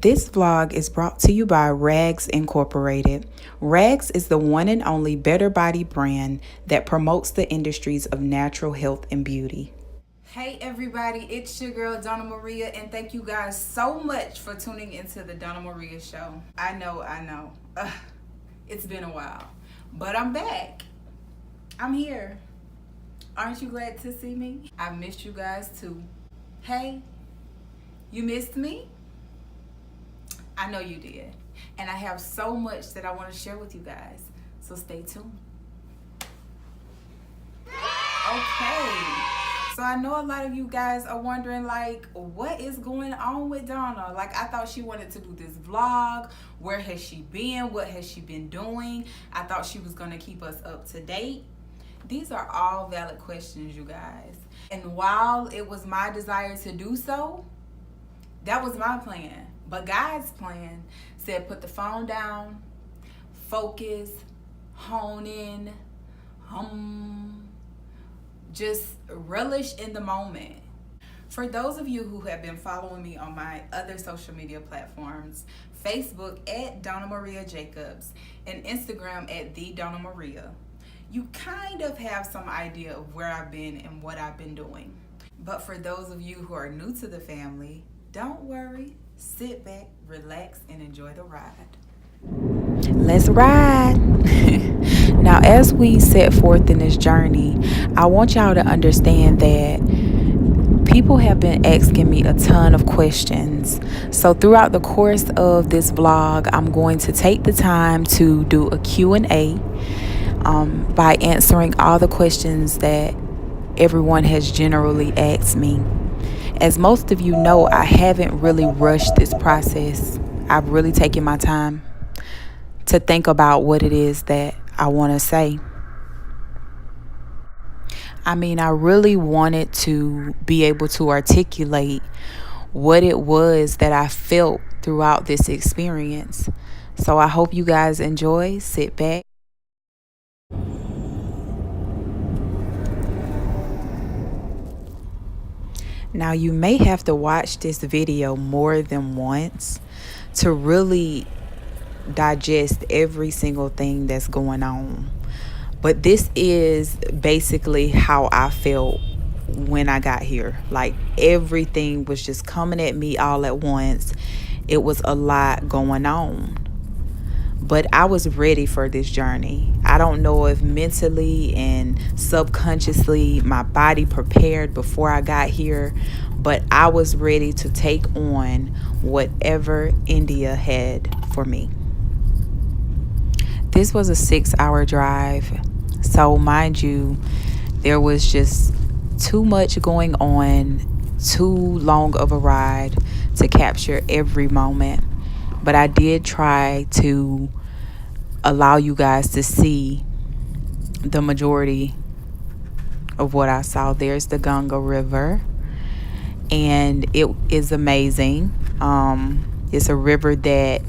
This vlog is brought to you by Rags Incorporated. Rags is the one and only Better Body brand that promotes the industries of natural health and beauty. Hey everybody, it's your girl DonnaMaria, and thank you guys so much for tuning into the DonnaMaria show. I know. It's been a while, but I'm back. I'm here. Aren't you glad to see me? I missed you guys too. Hey, you missed me? I know you did. And I have so much that I want to share with you guys. So stay tuned. Okay. So I know a lot of you guys are wondering, like, what is going on with Donna? Like, I thought she wanted to do this vlog. Where has she been? What has she been doing? I thought she was going to keep us up to date. These are all valid questions, you guys. And while it was my desire to do so, that was my plan. But God's plan said put the phone down, focus, hone in, just relish in the moment. For those of you who have been following me on my other social media platforms, Facebook at DonnaMaria Jacobs and Instagram at the DonnaMaria, you kind of have some idea of where I've been and what I've been doing. But for those of you who are new to the family, don't worry, sit back, relax, and enjoy the ride. Let's ride. Now, as we set forth in this journey, I want y'all to understand that people have been asking me a ton of questions. So throughout the course of this vlog, I'm going to take the time to do a Q&A by answering all the questions that everyone has generally asked me. As most of you know, I haven't really rushed this process. I've really taken my time to think about what it is that I want to say. I mean, I really wanted to be able to articulate what it was that I felt throughout this experience. So I hope you guys enjoy. Sit back. Now, you may have to watch this video more than once to really digest every single thing that's going on. But this is basically how I felt when I got here. Like, everything was just coming at me all at once. It was a lot going on. But I was ready for this journey. I don't know if mentally and subconsciously my body prepared before I got here, but I was ready to take on whatever India had for me. This was a 6-hour drive. So mind you, there was just too much going on, too long of a ride to capture every moment. But I did try to allow you guys to see the majority of what I saw. There's the Ganga River, and it is amazing. It's a river that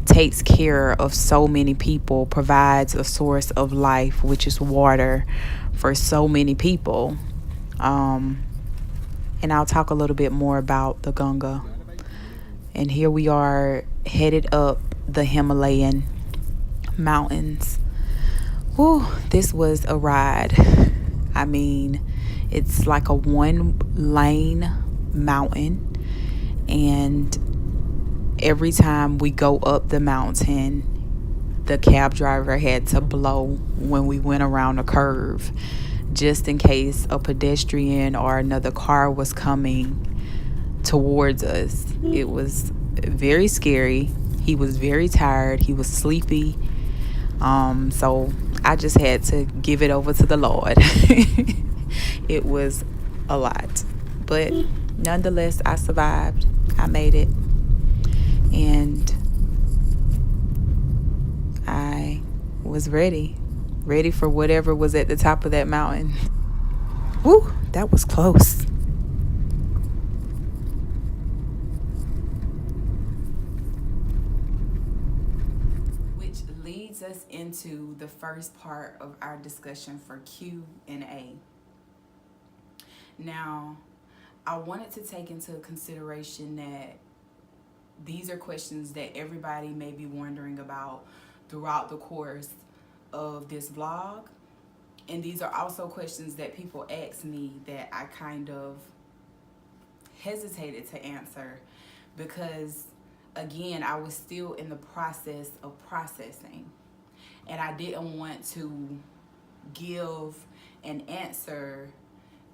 takes care of so many people, provides a source of life, which is water, for so many people. And I'll talk a little bit more about the Ganga. And here we are headed up the Himalayan mountains. Whew, this was a ride. I mean, it's like a 1-lane mountain, and every time we go up the mountain, the cab driver had to blow when we went around a curve, just in case a pedestrian or another car was coming towards us. It was very scary. He was very tired. He was sleepy. So I just had to give it over to the Lord. It was a lot, but nonetheless, I survived. I made it, and I was ready for whatever was at the top of that mountain. Woo, that was close. Which leads us into the first part of our discussion for Q&A. Now, I wanted to take into consideration that these are questions that everybody may be wondering about throughout the course of this vlog. And these are also questions that people ask me that I kind of hesitated to answer because, again, I was still in the process of processing. And I didn't want to give an answer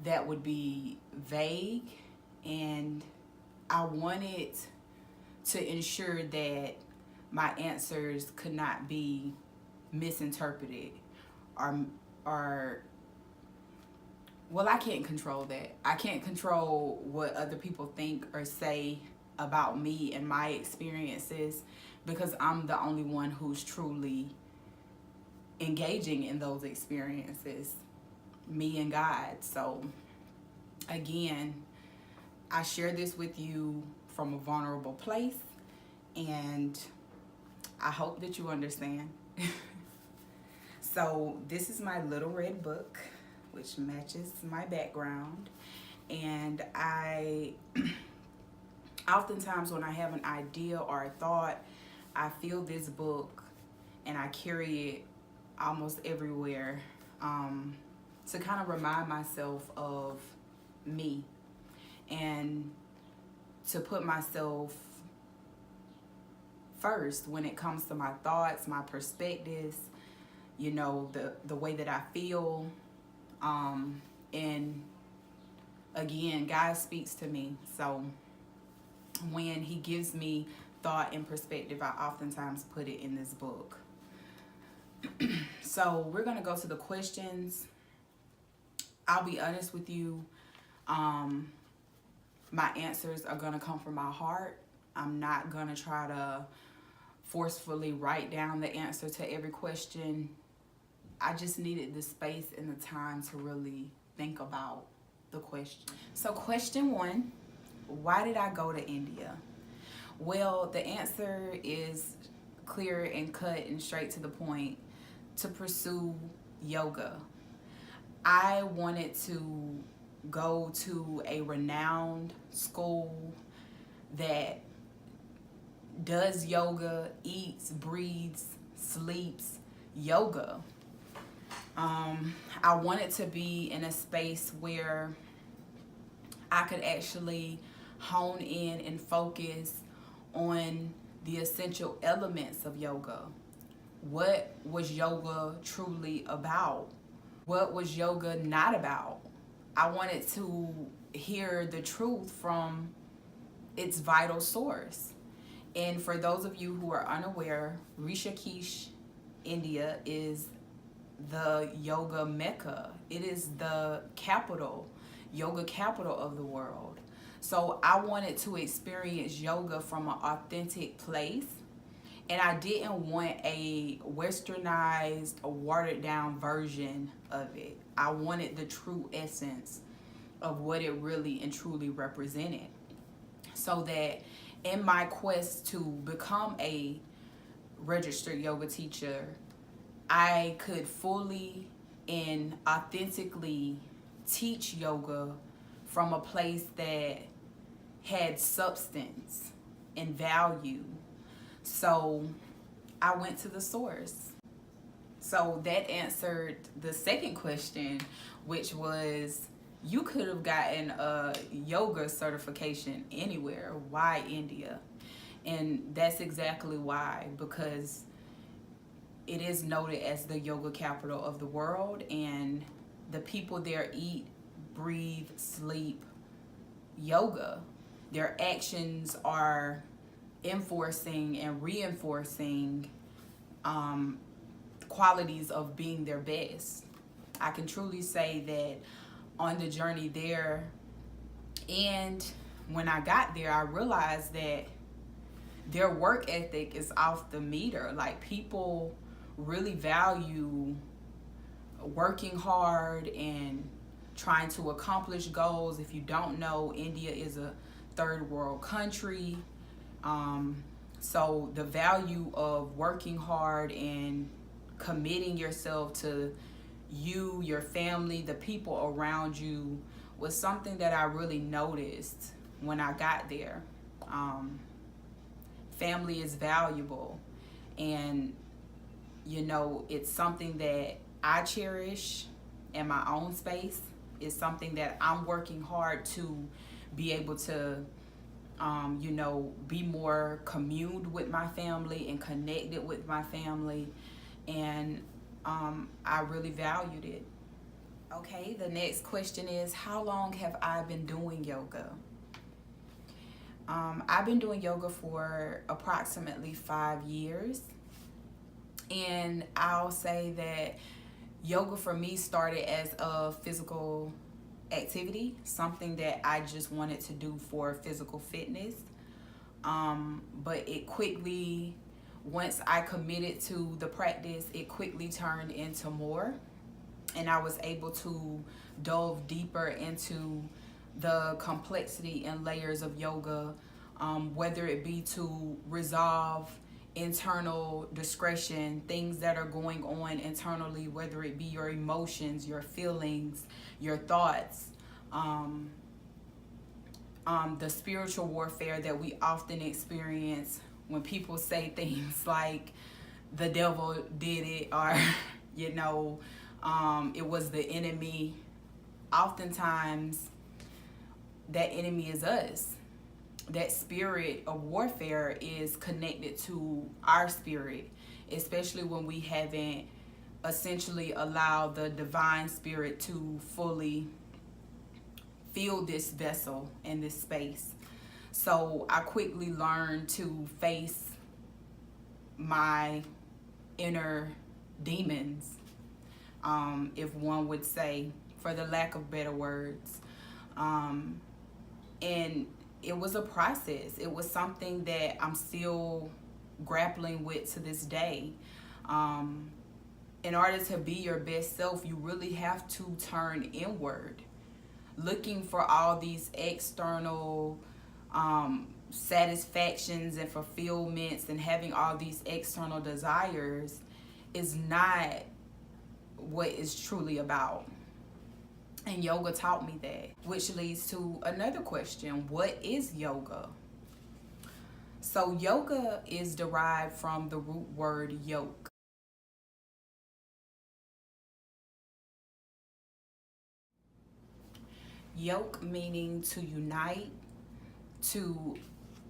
that would be vague, and I wanted to ensure that my answers could not be misinterpreted or well, I can't control that. I can't control what other people think or say about me and my experiences, because I'm the only one who's truly engaging in those experiences, me and God. So again, I share this with you from a vulnerable place, and I hope that you understand. So this is my little red book, which matches my background. And I oftentimes when I have an idea or a thought, I feel this book and I carry it almost everywhere, to kind of remind myself of me and to put myself first when it comes to my thoughts, my perspectives, you know, the way that I feel. And again, God speaks to me. So when he gives me thought and perspective, I oftentimes put it in this book. So we're going to go to the questions. I'll be honest with you. My answers are going to come from my heart. I'm not going to try to forcefully write down the answer to every question. I just needed the space and the time to really think about the question. So question 1, why did I go to India? Well, the answer is clear and cut and straight to the point: to pursue yoga. I wanted to go to a renowned school that does yoga, eats, breathes, sleeps yoga. I wanted to be in a space where I could actually hone in and focus on the essential elements of yoga. What was yoga truly about? What was yoga not about? I wanted to hear the truth from its vital source. And for those of you who are unaware, Rishikesh, India is the yoga mecca. It is the capital, yoga capital of the world. So I wanted to experience yoga from an authentic place. And I didn't want a westernized, a watered down version of it. I wanted the true essence of what it really and truly represented. So that in my quest to become a registered yoga teacher, I could fully and authentically teach yoga from a place that had substance and value. So I went to the source. So that answered the second question, which was, you could have gotten a yoga certification anywhere. Why India? And that's exactly why, because it is noted as the yoga capital of the world, and the people there eat, breathe, sleep yoga. Their actions are enforcing and reinforcing qualities of being their best. I can truly say that on the journey there, and when I got there, I realized that their work ethic is off the meter. Like, people really value working hard and trying to accomplish goals. If you don't know, India is a third world country. So the value of working hard and committing yourself to you, your family, the people around you was something that I really noticed when I got there. family is valuable, and it's something that I cherish in my own space. It's something that I'm working hard to be able to be more communed with my family and connected with my family, and I really valued it. Okay, the next question is, how long have I been doing yoga? I've been doing yoga for approximately 5 years, and I'll say that yoga for me started as a physical activity, something that I just wanted to do for physical fitness. But it quickly, once I committed to the practice, it quickly turned into more. And I was able to delve deeper into the complexity and layers of yoga, whether it be to resolve internal discretion, things that are going on internally, whether it be your emotions, your feelings, your thoughts, the spiritual warfare that we often experience when people say things like the devil did it, or it was the enemy. Oftentimes that enemy is us. That spirit of warfare is connected to our spirit, especially when we haven't essentially allowed the divine spirit to fully fill this vessel in this space. So I quickly learned to face my inner demons, if one would say, for the lack of better words. And it was a process. It was something that I'm still grappling with to this day. In order to be your best self, you really have to turn inward. Looking for all these external satisfactions and fulfillments and having all these external desires is not what it's truly about. And yoga taught me that, which leads to another question. What is yoga? So yoga is derived from the root word yoke. Yoke meaning to unite, to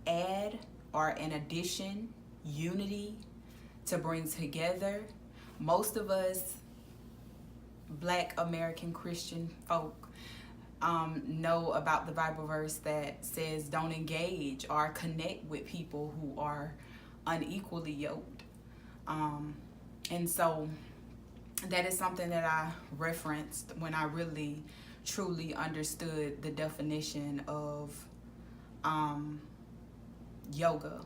add or an addition, unity, to bring together. Most of us Black American Christian folk know about the Bible verse that says don't engage or connect with people who are unequally yoked. And so that is something that I referenced when I really truly understood the definition of yoga.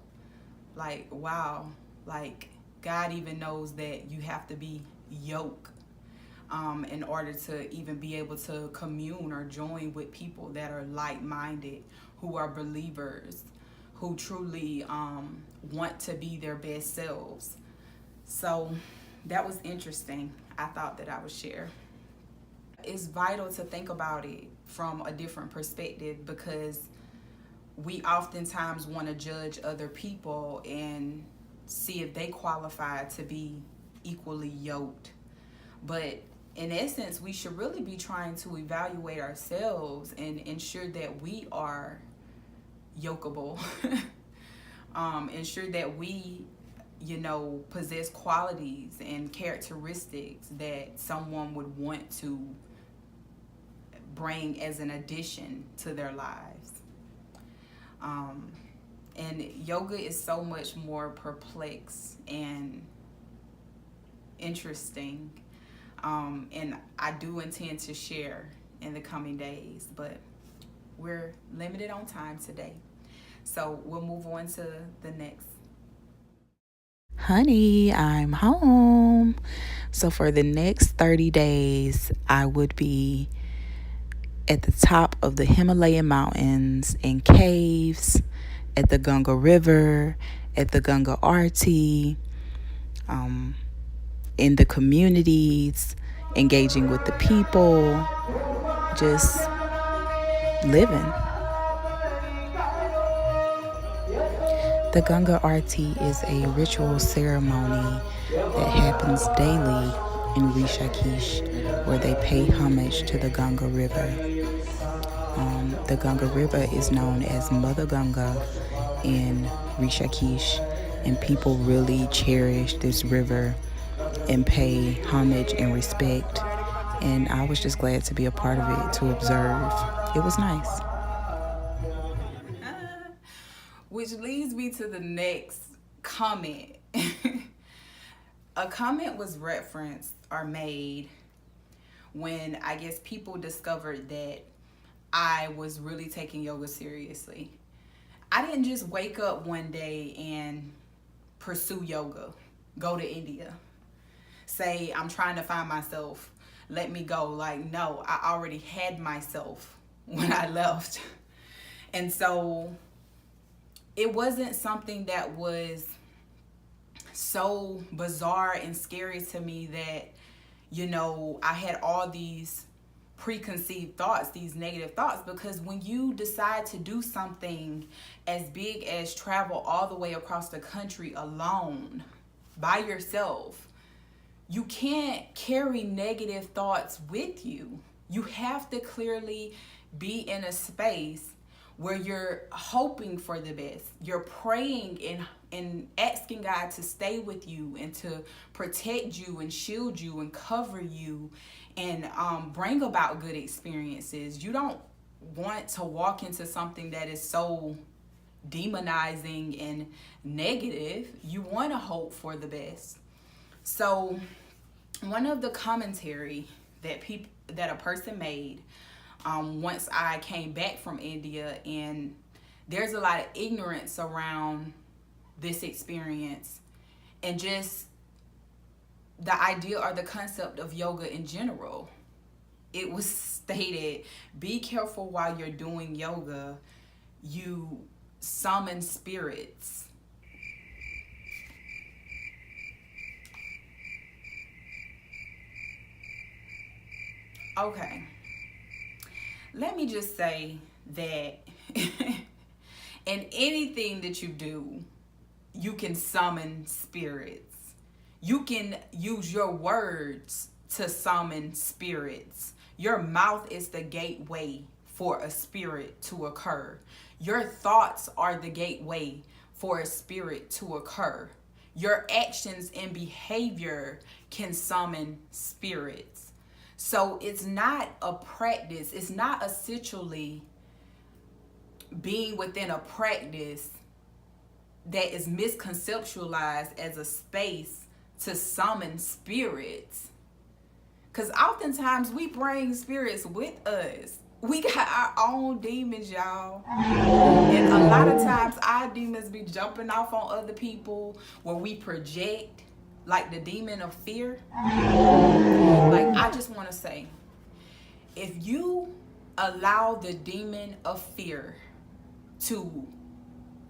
Like, wow, like God even knows that you have to be yoked in order to even be able to commune or join with people that are like-minded, who are believers, who truly want to be their best selves. So that was interesting. I thought that I would share. It's vital to think about it from a different perspective, because we oftentimes want to judge other people and see if they qualify to be equally yoked. But in essence, we should really be trying to evaluate ourselves and ensure that we are yokeable. Ensure that we, possess qualities and characteristics that someone would want to bring as an addition to their lives. And yoga is so much more complex and interesting. And I do intend to share in the coming days, but we're limited on time today. So we'll move on to the next. Honey, I'm home. So for the next 30 days, I would be at the top of the Himalayan mountains, in caves, at the Ganga River, at the Ganga Arti, in the communities, engaging with the people, just living. The Ganga Arti is a ritual ceremony that happens daily in Rishikesh, where they pay homage to the Ganga River. The Ganga River is known as Mother Ganga in Rishikesh, and people really cherish this river and pay homage and respect. And I was just glad to be a part of it, to observe. It was nice. Which leads me to the next comment. A comment was referenced or made when I guess people discovered that I was really taking yoga seriously. I didn't just wake up one day and pursue yoga, go to India, say I'm trying to find myself, let me go. Like, no, I already had myself when I left. And so it wasn't something that was so bizarre and scary to me that, you know, I had all these preconceived thoughts, these negative thoughts, because when you decide to do something as big as travel all the way across the country alone, by yourself, you can't carry negative thoughts with you. You have to clearly be in a space where you're hoping for the best. You're praying and asking God to stay with you and to protect you and shield you and cover you and bring about good experiences. You don't want to walk into something that is so demonizing and negative. You want to hope for the best. So one of the commentary that a person made once I came back from India, and there's a lot of ignorance around this experience and just the idea or the concept of yoga in general. It was stated, be careful while you're doing yoga, you summon spirits. Okay. Let me just say that in anything that you do, you can summon spirits. You can use your words to summon spirits. Your mouth is the gateway for a spirit to occur. Your thoughts are the gateway for a spirit to occur. Your actions and behavior can summon spirits. So it's not a practice. It's not essentially being within a practice that is misconceptualized as a space to summon spirits. Because oftentimes we bring spirits with us. We got our own demons, y'all. And a lot of times our demons be jumping off on other people where we project, like the demon of fear. Like, I just want to say, if you allow the demon of fear to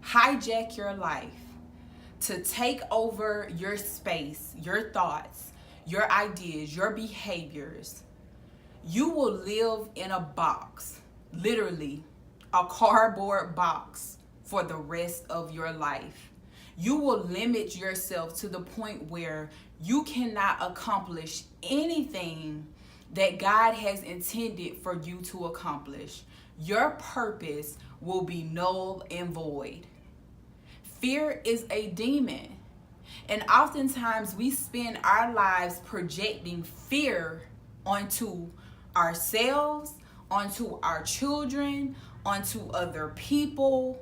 hijack your life, to take over your space, your thoughts, your ideas, your behaviors, you will live in a box, literally a cardboard box, for the rest of your life. You will limit yourself to the point where you cannot accomplish anything that God has intended for you to accomplish. Your purpose will be null and void. Fear is a demon. And oftentimes we spend our lives projecting fear onto ourselves, onto our children, onto other people.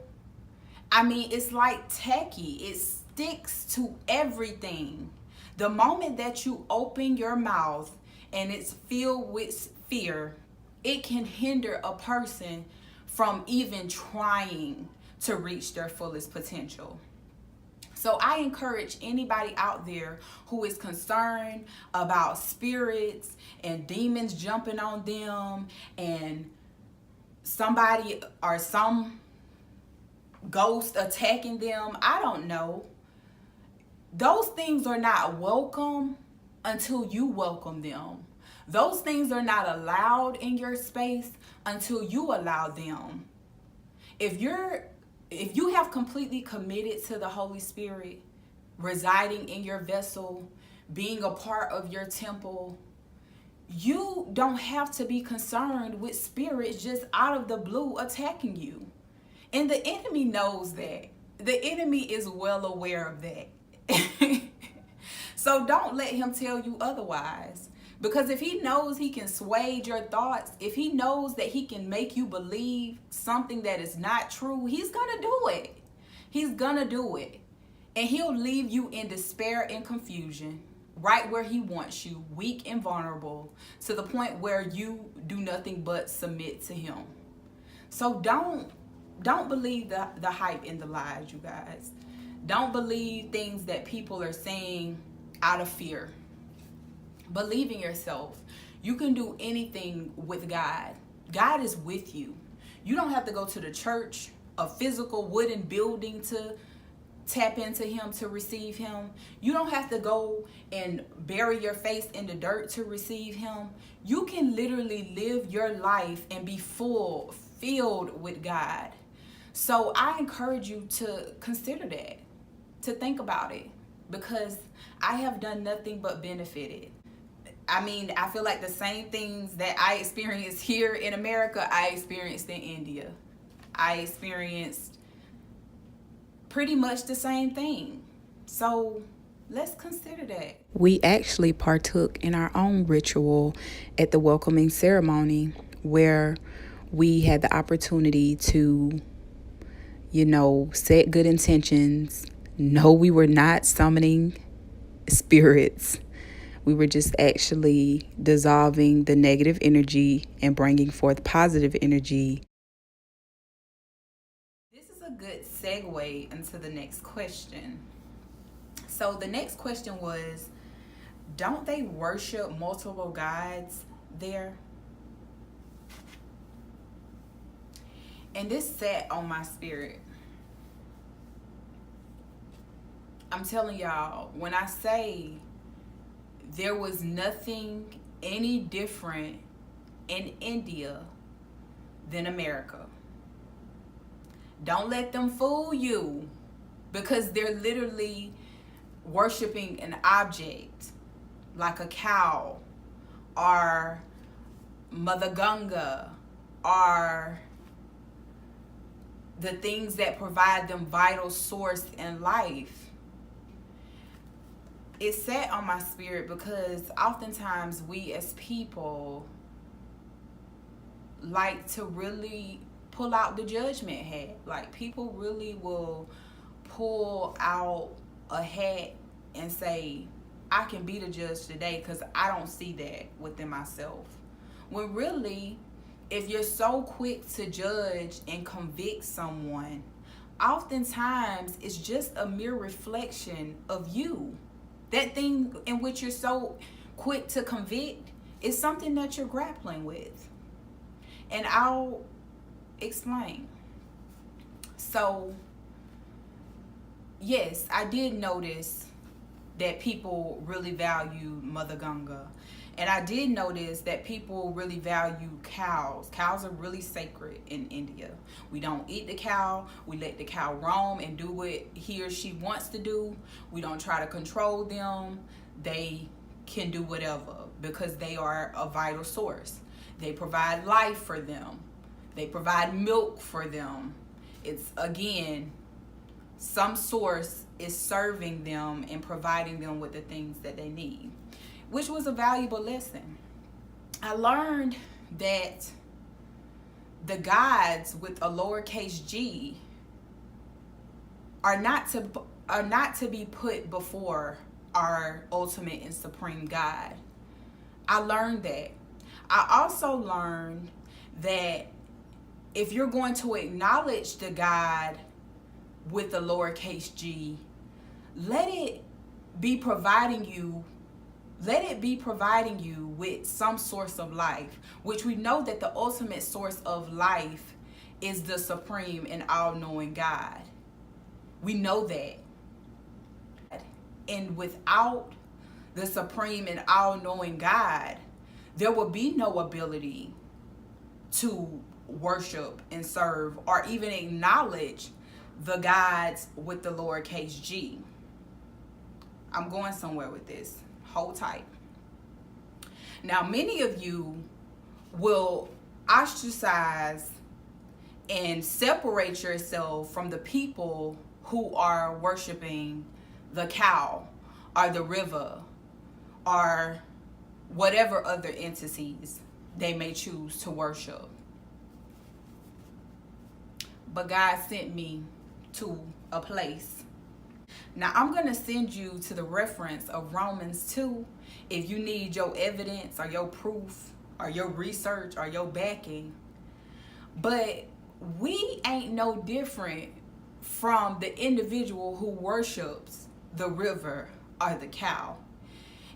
I mean, it's like tacky. It sticks to everything. The moment that you open your mouth and it's filled with fear, it can hinder a person from even trying to reach their fullest potential. So I encourage anybody out there who is concerned about spirits and demons jumping on them and somebody or some ghost attacking them, I don't know. Those things are not welcome until you welcome them. Those things are not allowed in your space until you allow them. If if you have completely committed to the Holy Spirit residing in your vessel, being a part of your temple, you don't have to be concerned with spirits just out of the blue attacking you. And the enemy knows that. The enemy is well aware of that. So don't let him tell you otherwise. Because if he knows he can sway your thoughts, if he knows that he can make you believe something that is not true, he's going to do it. He's going to do it. And he'll leave you in despair and confusion, right where he wants you, weak and vulnerable, to the point where you do nothing but submit to him. So don't believe the hype and the lies, you guys. Don't believe things that people are saying out of fear. Believe in yourself. You can do anything with God. God is with you. You don't have to go to the church, a physical wooden building, to tap into him, to receive him. You don't have to go and bury your face in the dirt to receive him. You can literally live your life and be filled with God. So I encourage you to consider that, to think about it, because I have done nothing but benefited. I mean, I feel like the same things that I experienced here in America, I experienced in India. I experienced pretty much the same thing. So let's consider that. We actually partook in our own ritual at the welcoming ceremony, where we had the opportunity to, set good intentions. No, we were not summoning spirits. We were just actually dissolving the negative energy and bringing forth positive energy. This is a good segue into the next question. So the next question was, don't they worship multiple gods there? And this sat on my spirit. I'm telling y'all, when I say there was nothing any different in India than America. Don't let them fool you, because they're literally worshiping an object like a cow or Mother Ganga or the things that provide them vital source in life. It sat on my spirit because oftentimes we as people like to really pull out the judgment hat. Like, people really will pull out a hat and say, I can be the judge today because I don't see that within myself. When really, if you're so quick to judge and convict someone, oftentimes it's just a mere reflection of you. That thing in which you're so quick to convict is something that you're grappling with. And I'll explain. So, yes, I did notice that people really value Mother Ganga. And I did notice that people really value cows. Cows are really sacred in India. We don't eat the cow. We let the cow roam and do what he or she wants to do. We don't try to control them. They can do whatever because they are a vital source. They provide life for them. They provide milk for them. It's, again, some source is serving them and providing them with the things that they need, which was a valuable lesson. I learned that the gods with a lowercase g are not to be put before our ultimate and supreme God. I learned that. I also learned that if you're going to acknowledge the God with a lowercase g, let it be providing you with some source of life, which we know that the ultimate source of life is the supreme and all-knowing God. We know that. And without the supreme and all-knowing God, there will be no ability to worship and serve or even acknowledge the gods with the lowercase g. I'm going somewhere with this. Hold tight. Now, many of you will ostracize and separate yourself from the people who are worshiping the cow or the river or whatever other entities they may choose to worship. But God sent me to a place. Now, I'm going to send you to the reference of Romans 2 if you need your evidence or your proof or your research or your backing. But we ain't no different from the individual who worships the river or the cow.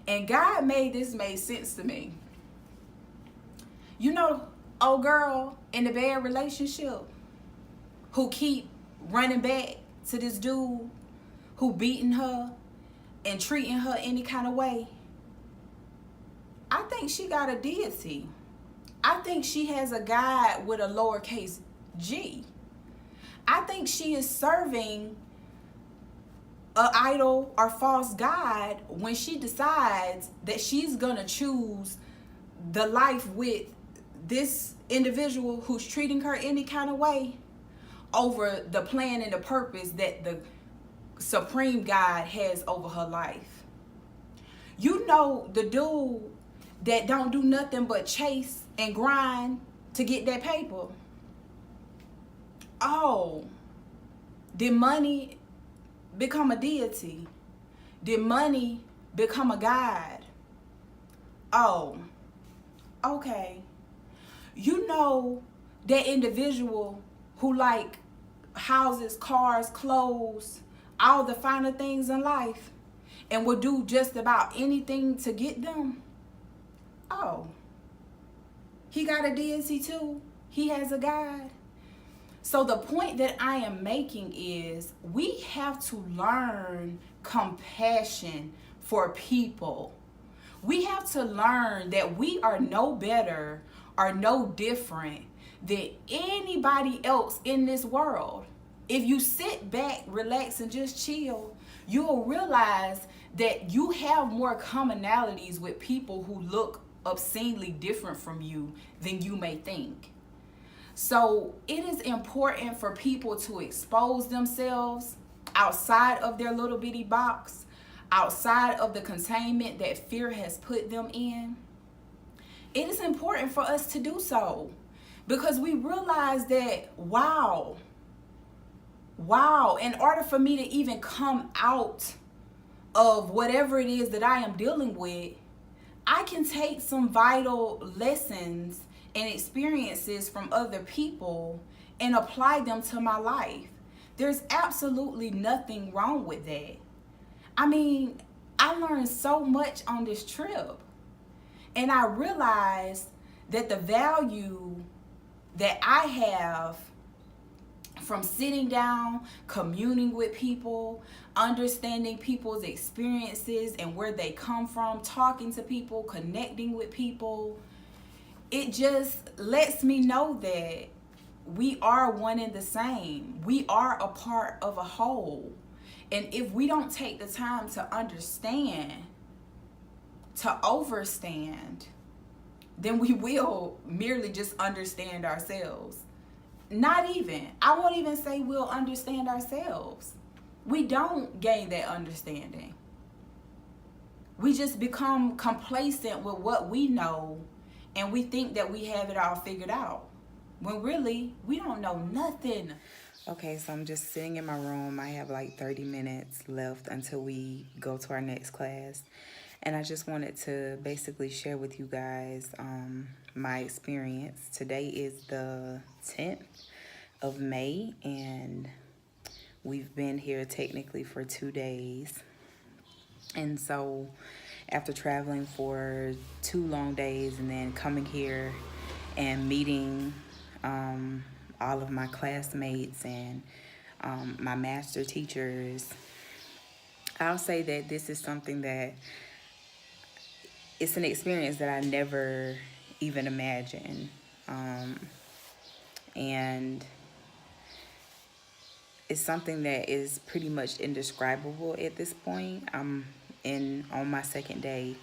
And God made sense to me. You know, old girl in the bad relationship who keep running back to this dude who beating her and treating her any kind of way. I think she got a deity. I think she has a God with a lowercase g. I think she is serving an idol or false god when she decides that she's gonna choose the life with this individual who's treating her any kind of way over the plan and the purpose that the supreme God has over her life. You know, the dude that don't do nothing but chase and grind to get that paper. Oh, did money become a deity? Did money become a god? Oh, okay. You know that individual who like houses, cars, clothes, all the finer things in life, and will do just about anything to get them? Oh, he got a deity too. He has a God. So the point that I am making is we have to learn compassion for people. We have to learn that we are no better or no different than anybody else in this world. If you sit back, relax, and just chill, you'll realize that you have more commonalities with people who look obscenely different from you than you may think. So it is important for people to expose themselves outside of their little bitty box, outside of the containment that fear has put them in. It is important for us to do so because we realize that, wow, in order for me to even come out of whatever it is that I am dealing with, I can take some vital lessons and experiences from other people and apply them to my life. There's absolutely nothing wrong with that. I mean, I learned so much on this trip, and I realized that the value that I have from sitting down, communing with people, understanding people's experiences and where they come from, talking to people, connecting with people, it just lets me know that we are one and the same. We are a part of a whole. And if we don't take the time to understand, to overstand, then we will merely just understand ourselves. I won't even say we'll understand ourselves. We don't gain that understanding. We just become complacent with what we know, and we think that we have it all figured out, when really we don't know nothing. Okay, so I'm just sitting in my room. I have like 30 minutes left until we go to our next class. And I just wanted to basically share with you guys my experience. Today is the 10th of May, and we've been here technically for 2 days. And so after traveling for 2 long days and then coming here and meeting all of my classmates and my master teachers, I'll say that this is something that it's an experience that I never even imagined. And it's something that is pretty much indescribable at this point. I'm in on my second day.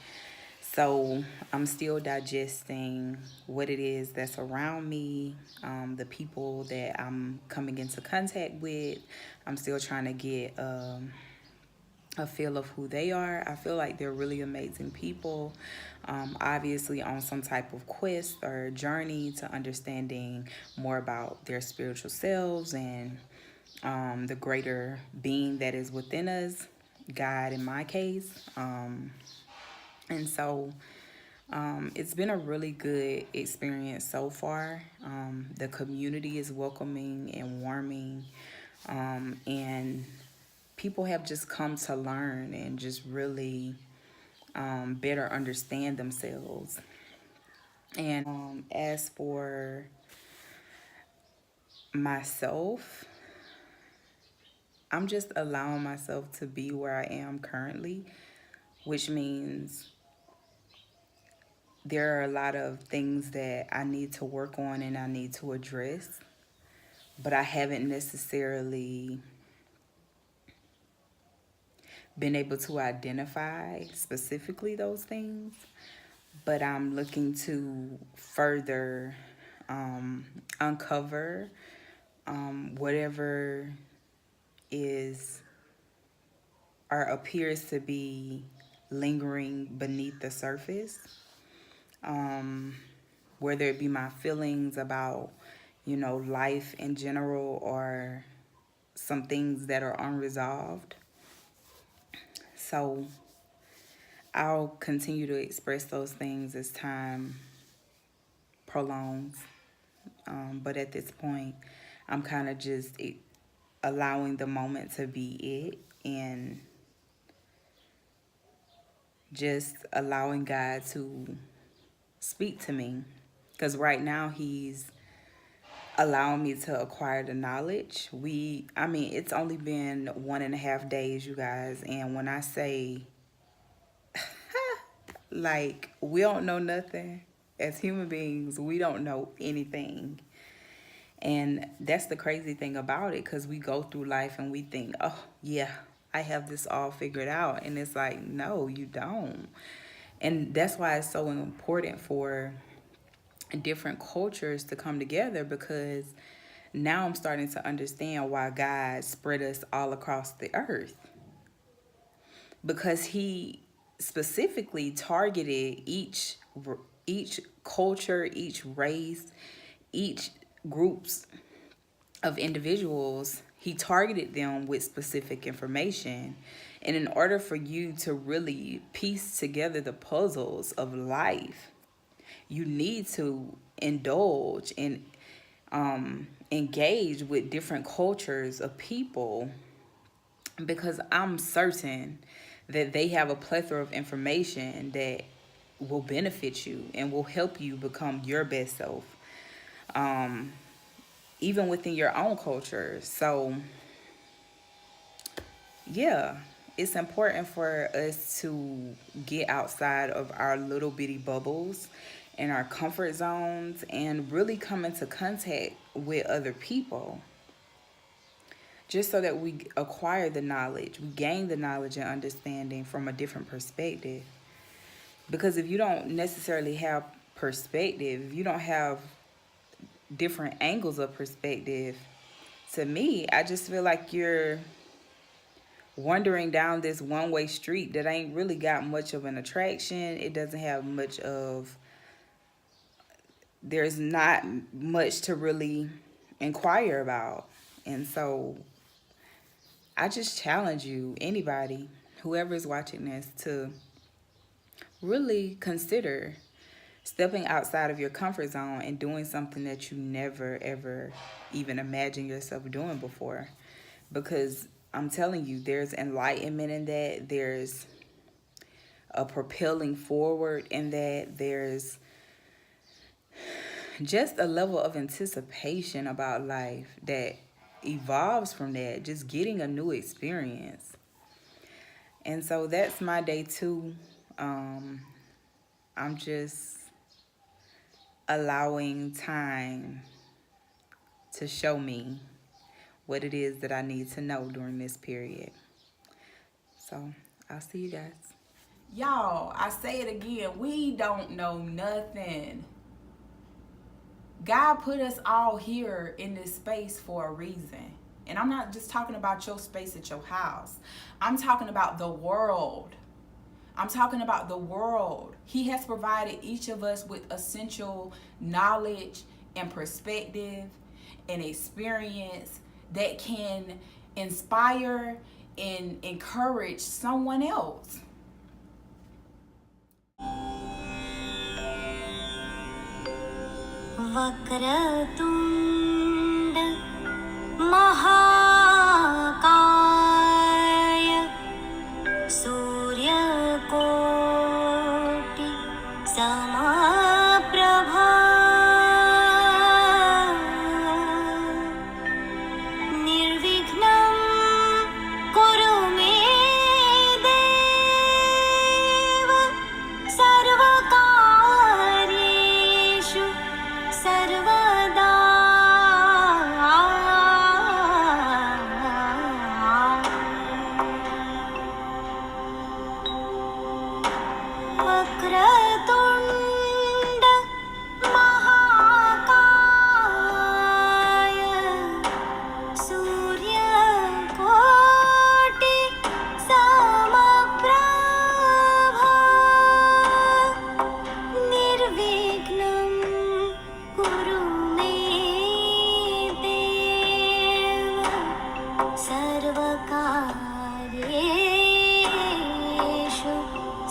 So I'm still digesting what it is that's around me, the people that I'm coming into contact with. I'm still trying to get a feel of who they are. I feel like they're really amazing people, obviously on some type of quest or journey to understanding more about their spiritual selves and the greater being that is within us, God in my case. And so it's been a really good experience so far. The community is welcoming and warming, and people have just come to learn and just really better understand themselves. And as for myself, I'm just allowing myself to be where I am currently, which means there are a lot of things that I need to work on and I need to address, but I haven't necessarily been able to identify specifically those things. But I'm looking to further uncover whatever is or appears to be lingering beneath the surface, whether it be my feelings about, life in general or some things that are unresolved. So I'll continue to express those things as time prolongs. But at this point, I'm kind of just allowing the moment to be it and just allowing God to speak to me. Because right now, He's allowing me to acquire the knowledge. It's only been 1.5 days, you guys. And when I say, like, we don't know nothing, as human beings, we don't know anything. And that's the crazy thing about it, because we go through life and we think, oh, yeah, I have this all figured out. And it's like, no, you don't. And that's why it's so important for different cultures to come together, because now I'm starting to understand why God spread us all across the earth. Because He specifically targeted each culture, each race, each groups of individuals. He targeted them with specific information. And in order for you to really piece together the puzzles of life, you need to indulge and engage with different cultures of people, because I'm certain that they have a plethora of information that will benefit you and will help you become your best self, even within your own culture. So, yeah, it's important for us to get outside of our little bitty bubbles and our comfort zones and really come into contact with other people, just so that we acquire the knowledge, we gain the knowledge and understanding from a different perspective. Because if you don't necessarily have perspective, if you don't have different angles of perspective, to me, I just feel like you're wandering down this one-way street that ain't really got much of an attraction. It doesn't have much of, there's not much to really inquire about. And so I just challenge you, anybody, whoever is watching this, to really consider stepping outside of your comfort zone and doing something that you never, ever even imagined yourself doing before. Because I'm telling you, there's enlightenment in that. There's a propelling forward in that. There's just a level of anticipation about life that evolves from that, just getting a new experience. And so that's my day 2. I'm just allowing time to show me what it is that I need to know during this period. So I'll see you guys. Y'all, I say it again, we don't know nothing. God put us all here in this space for a reason. And I'm not just talking about your space at your house. I'm talking about the world. I'm talking about the world. He has provided each of us with essential knowledge and perspective and experience that can inspire and encourage someone else. वक्रतुण्ड महाकाय सूर्यकोटि समप्रभा निर्विघ्नं कुरु मे देव सर्वकार्येषु सर्वदा वक्रतुण्ड महाकाय सूर्यकोटि समप्रभा निर्विघ्नं कुरु मे देव सर्वकार्येषु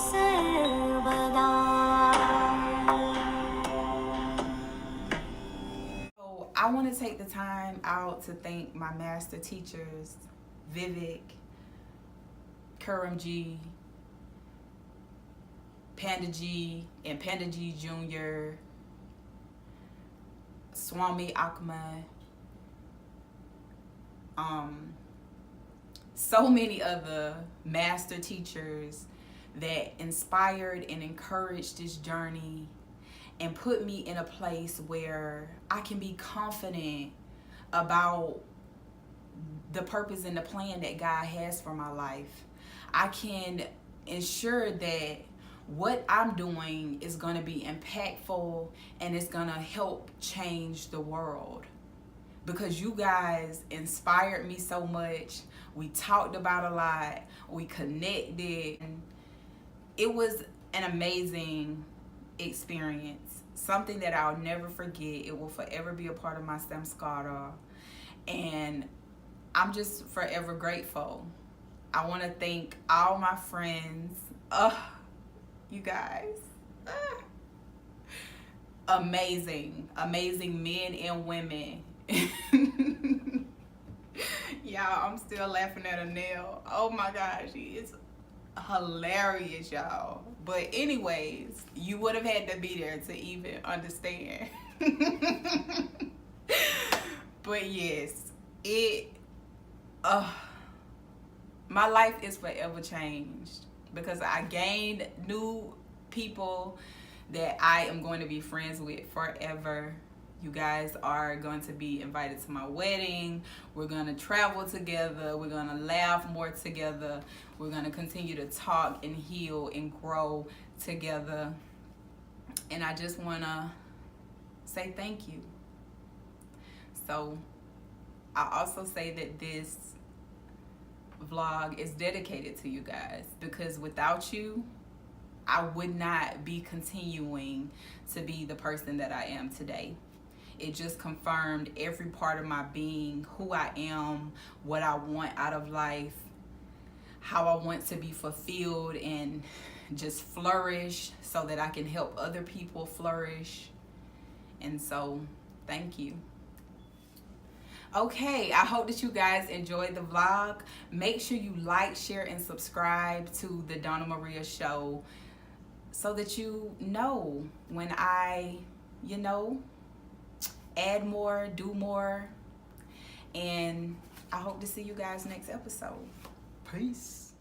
सर्वदा. So I want to take the time out to thank my master teachers, Vivek, Karam G, Panda G, and Panda G Jr., Swami Akma, so many other master teachers that inspired and encouraged this journey and put me in a place where I can be confident about the purpose and the plan that God has for my life. I can ensure that what I'm doing is going to be impactful and it's going to help change the world. Because you guys inspired me so much. We talked about a lot. We connected. It was an amazing experience. Something that I'll never forget. It will forever be a part of my samskara. And I'm just forever grateful. I want to thank all my friends. You guys. Amazing. Amazing men and women. Y'all, I'm still laughing at a nail. Oh my gosh, it's hilarious, y'all. But anyways, you would have had to be there to even understand. But yes, my life is forever changed because I gained new people that I am going to be friends with forever. You guys are going to be invited to my wedding. We're going to travel together. We're going to laugh more together. We're going to continue to talk and heal and grow together. And I just want to say thank you. So I also say that this vlog is dedicated to you guys because without you, I would not be continuing to be the person that I am today. It just confirmed every part of my being, who I am, what I want out of life, how I want to be fulfilled and just flourish so that I can help other people flourish. And so, thank you. Okay, I hope that you guys enjoyed the vlog. Make sure you like, share, and subscribe to the DonnaMaria show so that you know when I, add more, do more. And I hope to see you guys next episode. Peace.